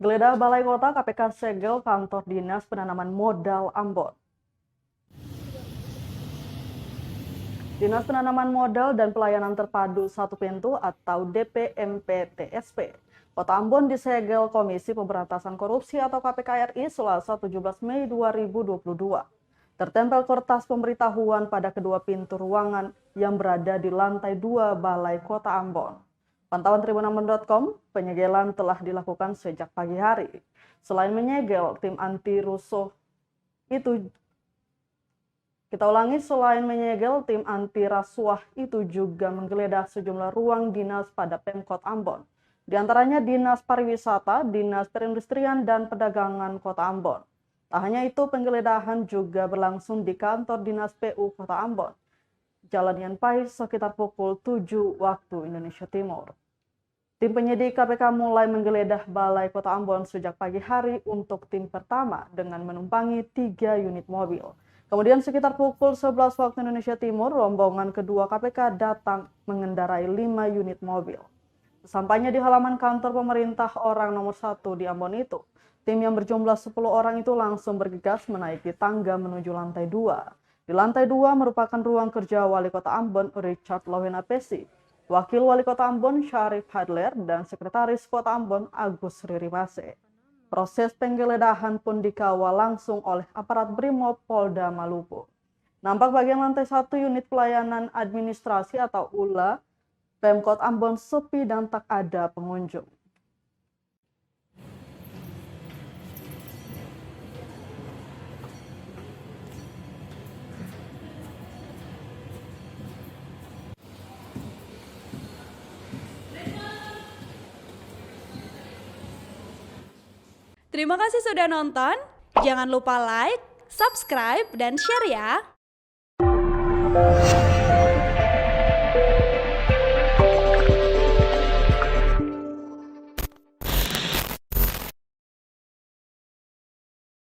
Geledah Balai Kota, KPK segel kantor Dinas Penanaman Modal Ambon. Dinas Penanaman Modal dan Pelayanan Terpadu Satu Pintu atau DPMPTSP Kota Ambon disegel Komisi Pemberantasan Korupsi atau KPK RI Selasa 17 Mei 2022. Tertempel kertas pemberitahuan pada kedua pintu ruangan yang berada di lantai 2 Balai Kota Ambon. Pantauan tribunambon.com, penyegelan telah dilakukan sejak pagi hari. Selain menyegel, tim anti rusuh itu selain menyegel, tim anti rasuah itu juga menggeledah sejumlah ruang dinas pada Pemkot Ambon. Di antaranya Dinas Pariwisata, Dinas Perindustrian dan Perdagangan Kota Ambon. Tak hanya itu, penggeledahan juga berlangsung di kantor Dinas PU Kota Ambon, Jalan Yan Pais sekitar pukul 7 waktu Indonesia Timur. Tim penyidik KPK mulai menggeledah Balai Kota Ambon sejak pagi hari untuk tim pertama dengan menumpangi 3 unit mobil. Kemudian sekitar pukul 11 waktu Indonesia Timur, rombongan kedua KPK datang mengendarai 5 unit mobil. Sesampainya di halaman kantor pemerintah orang nomor 1 di Ambon itu, tim yang berjumlah 10 orang itu langsung bergegas menaiki tangga menuju lantai 2. Di lantai 2 merupakan ruang kerja Wali Kota Ambon Richard Lowenapesi, Wakil Wali Kota Ambon Syarif Hadler, dan Sekretaris Kota Ambon Agus Ririmase. Proses penggeledahan pun dikawal langsung oleh aparat Brimob Polda Maluku. Nampak bagian lantai 1 unit pelayanan administrasi atau ULA Pemkot Ambon sepi dan tak ada pengunjung. Terima kasih sudah nonton. Jangan lupa like, subscribe, dan share ya.